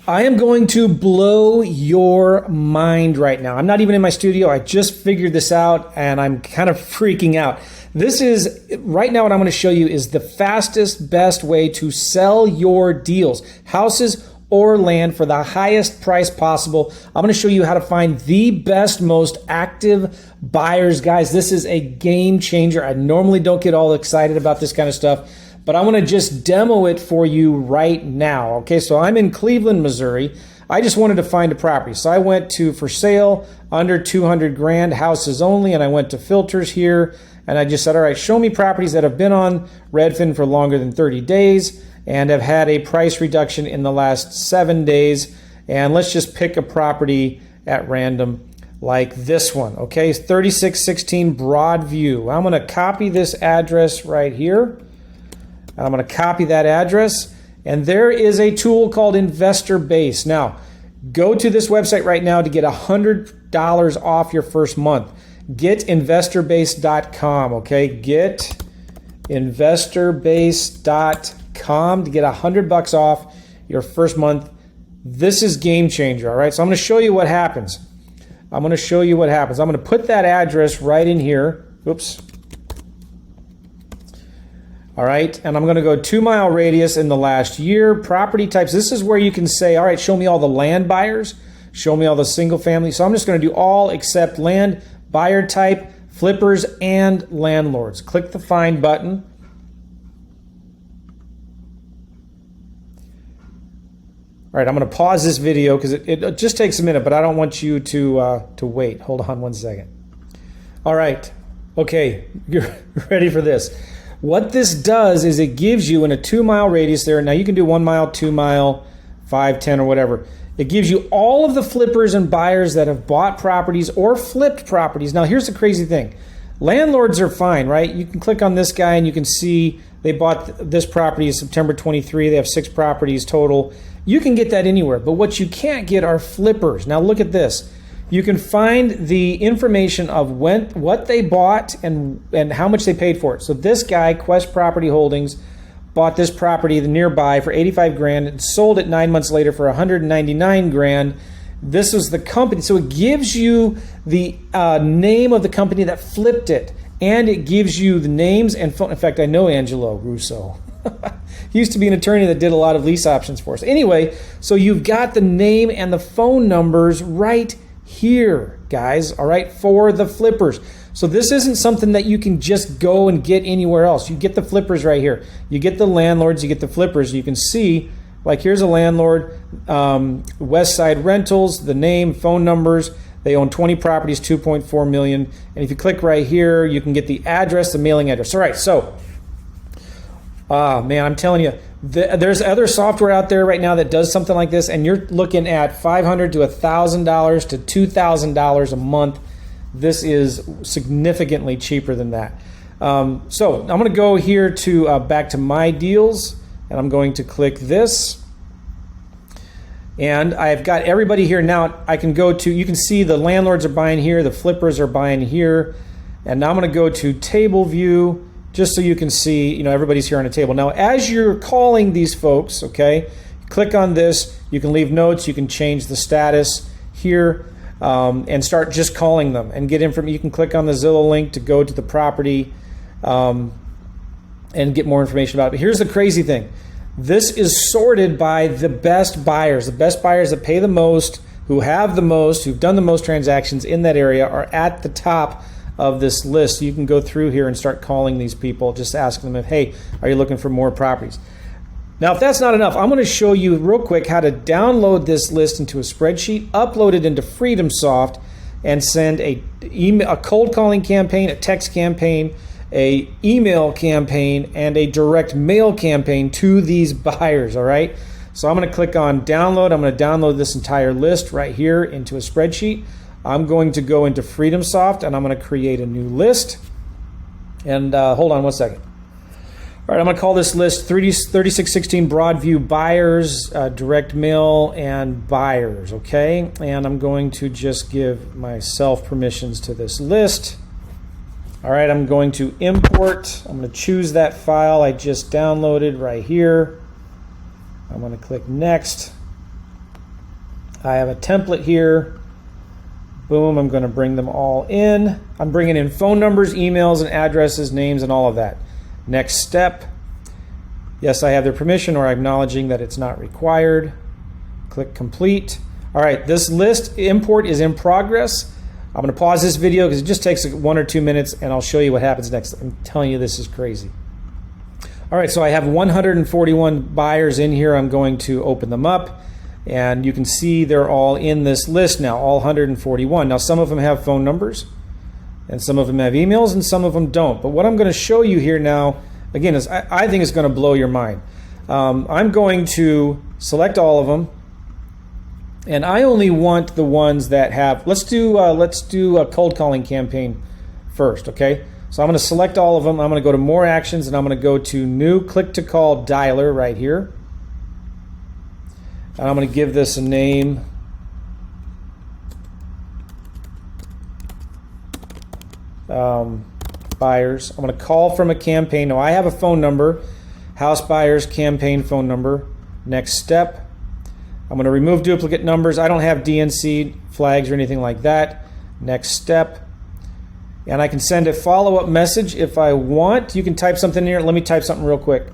I am going to blow your mind right now. I'm not even in my studio. I just figured this out and I'm kind of freaking out. This is, right now what I'm going to show you is the fastest, best way to sell your deals, houses or land for the highest price possible. I'm going to show you how to find the best, most active buyers. Guys, this is a game changer. I normally don't get all excited about this kind of stuff, but I want to just demo it for you right now. Okay, so I'm in Cleveland, Missouri. I just wanted to find a property. So I went to for sale, under 200 grand, houses only, and I went to filters here, and I just said, all right, show me properties that have been on Redfin for longer than 30 days and have had a price reduction in the last 7 days. And let's just pick a property at random like this one. Okay, 3616 Broadview. I'm going to copy this address right here. I'm going to copy that address, and there is a tool called Investor Base. Now, go to this website right now to get $100 off your first month. GetInvestorBase.com, okay? GetInvestorBase.com to get $100 off your first month. This is game changer, all right? So I'm going to show you what happens. I'm going to put that address right in here. Oops. All right, and I'm going to go 2 mile radius in the last year. Property types, this is where you can say, all right, show me all the land buyers, show me all the single family. So I'm just going to do all except land, buyer type, flippers, and landlords. Click the find button. All right, I'm going to pause this video because it just takes a minute, but I don't want you to wait. Hold on one second. All right, okay, you're ready for this. What this does is it gives you in a 2 mile radius there. Now you can do 1 mile, 2 mile, 5, 10, or whatever. It gives you all of the flippers and buyers that have bought properties or flipped properties. Now here's the crazy thing. Landlords are fine, right? You can click on this guy and you can see they bought this property in September 23. They have 6 properties total. You can get that anywhere, but what you can't get are flippers. Now look at this. You can find the information of what they bought and how much they paid for it. So this guy, Quest Property Holdings, bought this property nearby for 85 grand and sold it 9 months later for 199 grand. This was the company. So it gives you the name of the company that flipped it, and it gives you the names and phone. In fact, I know Angelo Russo. He used to be an attorney that did a lot of lease options for us. Anyway, so you've got the name and the phone numbers right here, guys, all right, for the flippers. So this isn't something that you can just go and get anywhere else. You get the flippers right here. You get the landlords, you get the flippers. You can see, like, here's a landlord, West Side Rentals, the name, phone numbers. They own 20 properties, 2.4 million. And if you click right here, you can get the address, the mailing address. All right, so, man, I'm telling you, there's other software out there right now that does something like this, and you're looking at $500 to $1,000 to $2,000 a month. This is significantly cheaper than that. So I'm going to go here to back to my deals, and I'm going to click this. And I've got everybody here now. I can go to, you can see the landlords are buying here, the flippers are buying here, and now I'm going to go to table view, just so you can see, everybody's here on a table. Now, as you're calling these folks, okay, click on this. You can leave notes. You can change the status here and start just calling them and get information. You can click on the Zillow link to go to the property and get more information about it. But here's the crazy thing. This is sorted by the best buyers that pay the most, who have the most, who've done the most transactions in that area are at the top of this list. So you can go through here and start calling these people, just asking them, hey, are you looking for more properties? Now, if that's not enough, I'm going to show you real quick how to download this list into a spreadsheet, upload it into Freedomsoft, and send a cold calling campaign, a text campaign, a email campaign, and a direct mail campaign to these buyers, all right? So I'm going to click on download. I'm going to download this entire list right here into a spreadsheet. I'm going to go into Freedomsoft and I'm going to create a new list. And hold on one second. All right, I'm going to call this list 3616 Broadview Buyers, Direct Mail, and Buyers, okay? And I'm going to just give myself permissions to this list. All right, I'm going to import. I'm going to choose that file I just downloaded right here. I'm going to click Next. I have a template here. Boom, I'm going to bring them all in. I'm bringing in phone numbers, emails, and addresses, names, and all of that. Next step. Yes, I have their permission, or acknowledging that it's not required. Click complete. All right, this list import is in progress. I'm going to pause this video because it just takes 1 or 2 minutes, and I'll show you what happens next. I'm telling you, this is crazy. All right, so I have 141 buyers in here. I'm going to open them up. And you can see they're all in this list now, all 141. Now, some of them have phone numbers, and some of them have emails, and some of them don't. But what I'm going to show you here now, again, is I think it's going to blow your mind. I'm going to select all of them, and I only want the ones that have. Let's do a cold calling campaign first, okay? So I'm going to select all of them. I'm going to go to More Actions, and I'm going to go to New Click to Call Dialer right here. And I'm going to give this a name. Buyers. I'm going to call from a campaign. Now I have a phone number. House buyers campaign phone number. Next step. I'm going to remove duplicate numbers. I don't have DNC flags or anything like that. Next step. And I can send a follow-up message if I want. You can type something in here. Let me type something real quick.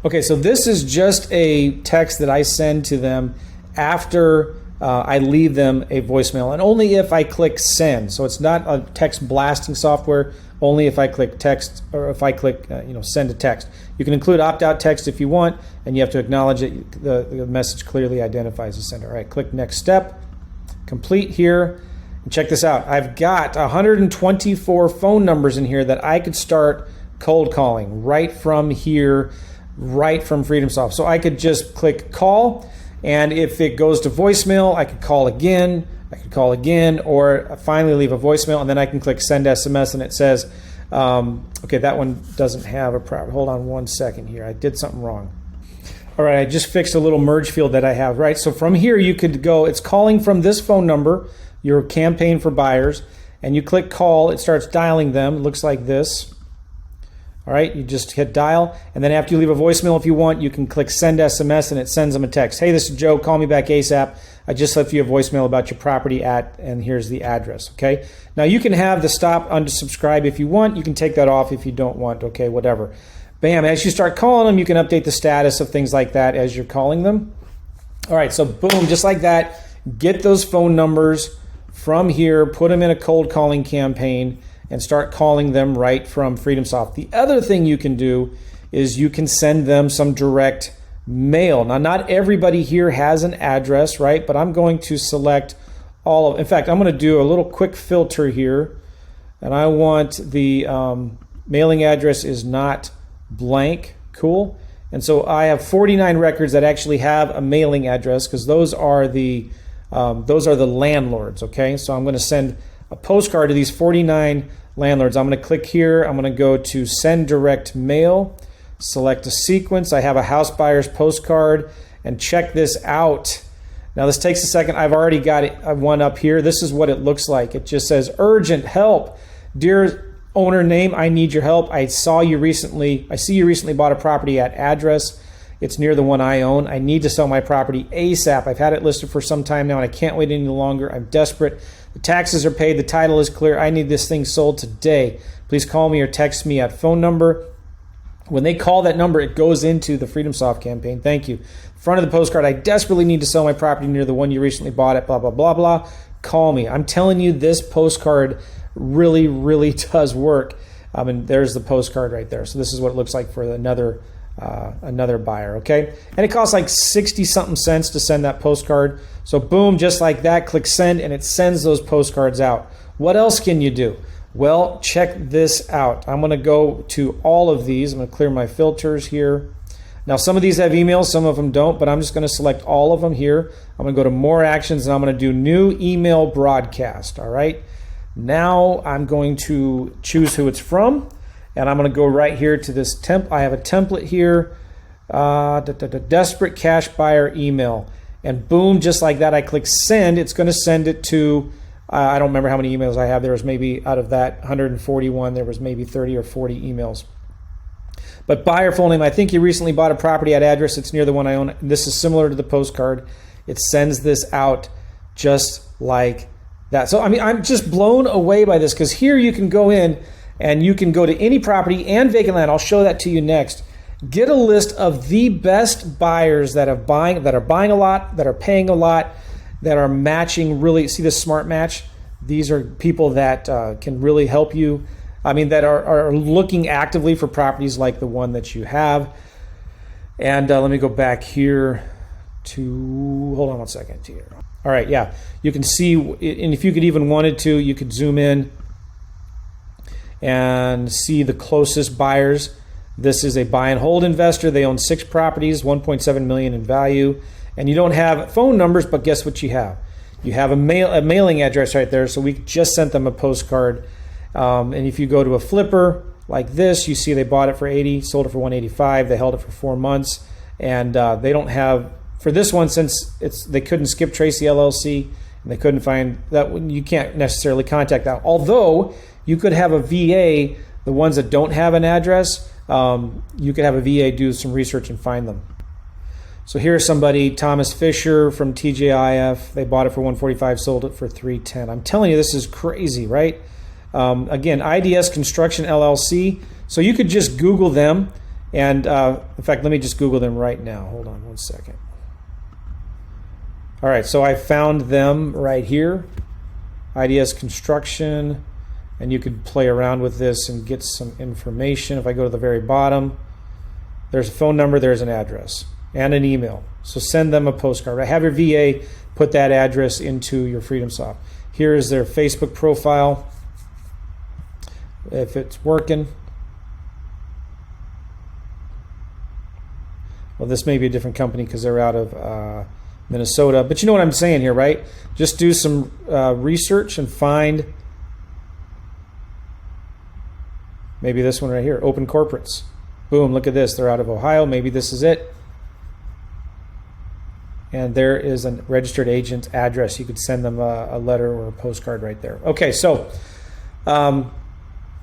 Okay, so this is just a text that I send to them after I leave them a voicemail, and only if I click send. So it's not a text blasting software. Only if I click text, or if I click send a text. You can include opt-out text if you want, and you have to acknowledge that the message clearly identifies the sender. All right, click next step. Complete here. And check this out. I've got 124 phone numbers in here that I could start cold calling right from here. Right from Freedomsoft. So I could just click call, and if it goes to voicemail, I could call again, or finally leave a voicemail, and then I can click send SMS, and it says, okay, that one doesn't have a problem. Hold on 1 second here. I did something wrong. All right, I just fixed a little merge field that I have, right? So from here, you could go, it's calling from this phone number, your campaign for buyers, and you click call, it starts dialing them. It looks like this. All right, you just hit dial, and then after you leave a voicemail, if you want, you can click send SMS, and it sends them a text. Hey, this is Joe. Call me back ASAP. I just left you a voicemail about your property and here's the address, okay? Now, you can have the stop unsubscribe if you want. You can take that off if you don't want, okay, whatever. Bam, as you start calling them, you can update the status of things like that as you're calling them. All right, so boom, just like that, get those phone numbers from here, put them in a cold calling campaign, and start calling them right from Freedomsoft. The other thing you can do is you can send them some direct mail. Now, not everybody here has an address, right? But I'm going to select all of, in fact, I'm going to do a little quick filter here, and I want the mailing address is not blank. Cool. And so I have 49 records that actually have a mailing address, because those are the landlords, okay? So I'm going to send a postcard to these 49 landlords. I'm going to click here. I'm going to go to send direct mail, select a sequence. I have a house buyer's postcard, and check this out. Now this takes a second. I've already got it, one up here. This is what it looks like. It just says urgent help. Dear owner name, I need your help. I see you recently bought a property at address. It's near the one I own. I need to sell my property ASAP. I've had it listed for some time now, and I can't wait any longer. I'm desperate. The taxes are paid. The title is clear. I need this thing sold today. Please call me or text me at phone number. When they call that number, it goes into the Freedomsoft campaign. Thank you. Front of the postcard, I desperately need to sell my property near the one you recently bought at blah, blah, blah, blah. Call me. I'm telling you, this postcard really, really does work. And there's the postcard right there. So this is what it looks like for another buyer, okay? And it costs like 60-something cents to send that postcard. So boom, just like that, click send, and it sends those postcards out. What else can you do? Well, check this out. I'm going to go to all of these. I'm going to clear my filters here. Now, some of these have emails, some of them don't, but I'm just going to select all of them here. I'm going to go to More Actions, and I'm going to do New Email Broadcast, all right? Now I'm going to choose who it's from, and I'm going to go right here to this I have a template here, desperate cash buyer email. And boom, just like that, I click send. It's going to send it to, I don't remember how many emails I have. There was maybe, out of that 141, there was maybe 30 or 40 emails. But buyer full name, I think you recently bought a property at address. It's near the one I own. This is similar to the postcard. it sends this out just like that. So, I mean, I'm just blown away by this, because here you can go in and you can go to any property and vacant land. I'll show that to you next. Get a list of the best buyers that are buying a lot, that are paying a lot, that are matching really. See this smart match? These are people that can really help you. I mean, that are looking actively for properties like the one that you have. And let me go back here to, hold on one second here. All right, yeah, you can see, and if you could even wanted to, you could zoom in and see the closest buyers. This is a buy and hold investor. They own 6 properties, 1.7 million in value. And you don't have phone numbers, but guess what you have? You have a mailing address right there. So we just sent them a postcard. And if you go to a flipper like this, you see they bought it for 80, sold it for 185. They held it for 4 months. And they don't have, for this one, since they couldn't skip Tracy LLC, and they couldn't find that, you can't necessarily contact that. Although you could have a VA, the ones that don't have an address, you could have a VA do some research and find them. So here's somebody, Thomas Fisher from TJIF. They bought it for 145, sold it for 310. I'm telling you, this is crazy, right? Again, IDS Construction LLC. So you could just Google them. And in fact, let me just Google them right now. Hold on one second. All right, so I found them right here, IDS Construction. And you could play around with this and get some information. If I go to the very bottom, there's a phone number, there's an address, and an email. So send them a postcard. Right? Have your VA put that address into your Freedomsoft. Here is their Facebook profile, if it's working. Well, this may be a different company because they're out of Minnesota. But you know what I'm saying here, right? Just do some research and find maybe this one right here, Open Corporates. Boom, look at this. They're out of Ohio. Maybe this is it. And there is a registered agent address. You could send them a letter or a postcard right there. Okay, so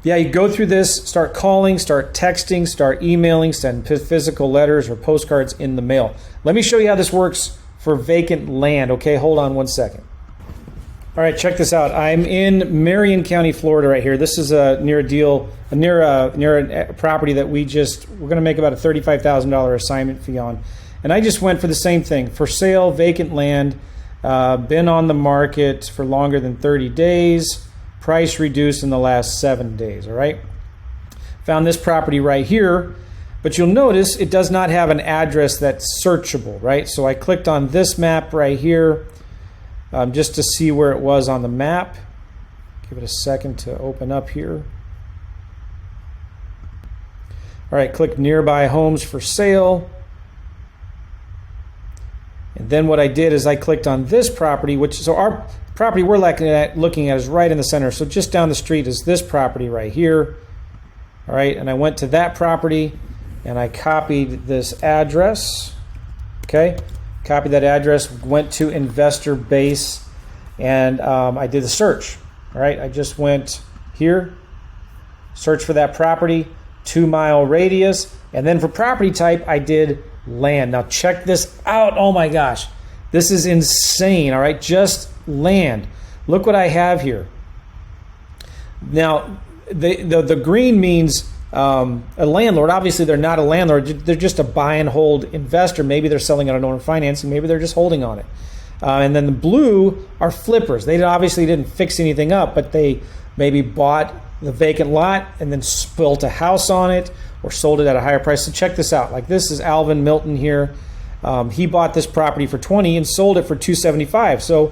yeah, you go through this, start calling, start texting, start emailing, send physical letters or postcards in the mail. Let me show you how this works for vacant land. Okay, hold on one second. All right, check this out. I'm in Marion County, Florida, right here. This is near a property that we're going to make about a $35,000 assignment fee on. And I just went for the same thing, for sale, vacant land, been on the market for longer than 30 days, price reduced in the last 7 days. All right. Found this property right here, but you'll notice it does not have an address that's searchable, right? So I clicked on this map right here. Just to see where it was on the map. Give it a second to open up here. All right, click nearby homes for sale. And then what I did is I clicked on this property, so our property we're looking at is right in the center. So just down the street is this property right here. All right, and I went to that property and I copied this address. Okay. Copied that address, went to investor base, and I did the search. All right, I just went here, search for that property, 2-mile radius, and then for property type, I did land. Now check this out. Oh my gosh, this is insane. All right, just land. Look what I have here. Now, the green means a landlord. Obviously, they're not a landlord. They're just a buy and hold investor. Maybe they're selling it on owner financing. Maybe they're just holding on it. And then the blue are flippers. They obviously didn't fix anything up, but they maybe bought the vacant lot and then built a house on it or sold it at a higher price. So check this out. Like this is Alvin Milton here. He bought this property for $20 and sold it for $275. So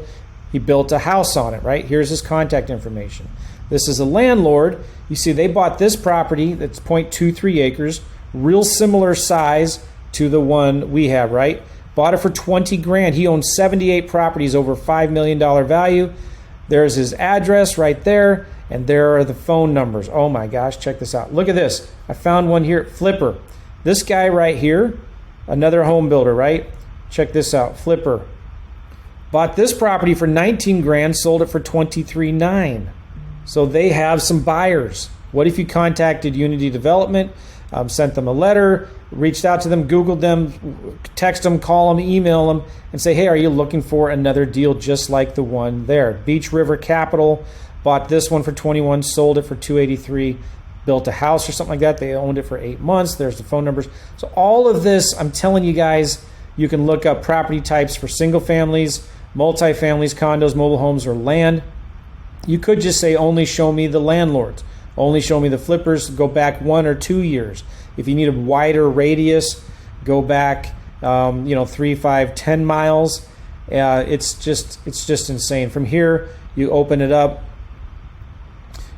he built a house on it, right? Here's his contact information. This is a landlord. You see, they bought this property that's 0.23 acres, real similar size to the one we have, right? Bought it for 20 grand. He owns 78 properties over $5 million value. There's his address right there, and there are the phone numbers. Oh my gosh, check this out. Look at this. I found one here, Flipper. This guy right here, another home builder, right? Check this out, Flipper. Bought this property for 19 grand, sold it for 23.9. So they have some buyers. What if you contacted Unity Development? sent them a letter, reached out to them, Googled them, text them, call them, email them, and say, hey, are you looking for another deal just like the one there? Beach River Capital bought this one for 21, sold it for 283, built a house or something like that. They owned it for 8 months. There's the phone numbers. So all of this, I'm telling you guys, you can look up property types for single families, multifamilies, condos, mobile homes, or land. You could just say, only show me the landlords. Only show me the flippers. Go back 1 or 2 years. If you need a wider radius, go back 3, 5, 10 miles. It's just insane. From here, you open it up.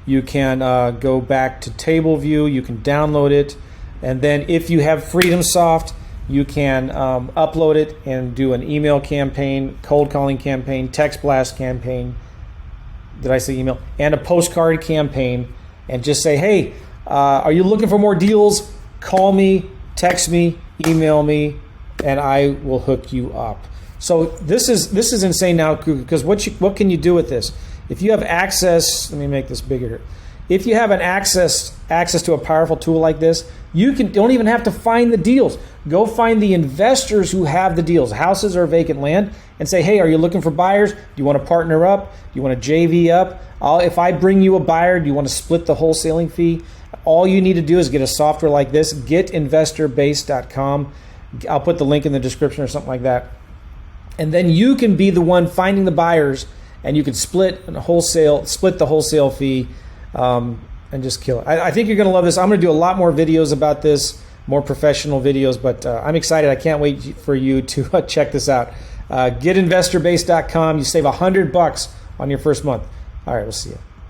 You can go back to table view. You can download it. And then if you have Freedomsoft, you can upload it and do an email campaign, cold calling campaign, text blast campaign. Did I say email? And a postcard campaign. And just say, hey, are you looking for more deals? Call me, text me, email me, and I will hook you up. So this is insane now, because what can you do with this? If you have access, let me make this bigger here. If you have an access to a powerful tool like this, you don't even have to find the deals. Go find the investors who have the deals, houses or vacant land, and say, hey, are you looking for buyers? Do you want to partner up? Do you want to JV up? If I bring you a buyer, do you want to split the wholesaling fee? All you need to do is get a software like this, getinvestorbase.com. I'll put the link in the description or something like that. And then you can be the one finding the buyers, and you can split the wholesale fee, and just kill it. I think you're going to love this. I'm going to do a lot more videos about this, more professional videos, but I'm excited. I can't wait for you to check this out. Getinvestorbase.com. You save $100 on your first month. All right, we'll see you.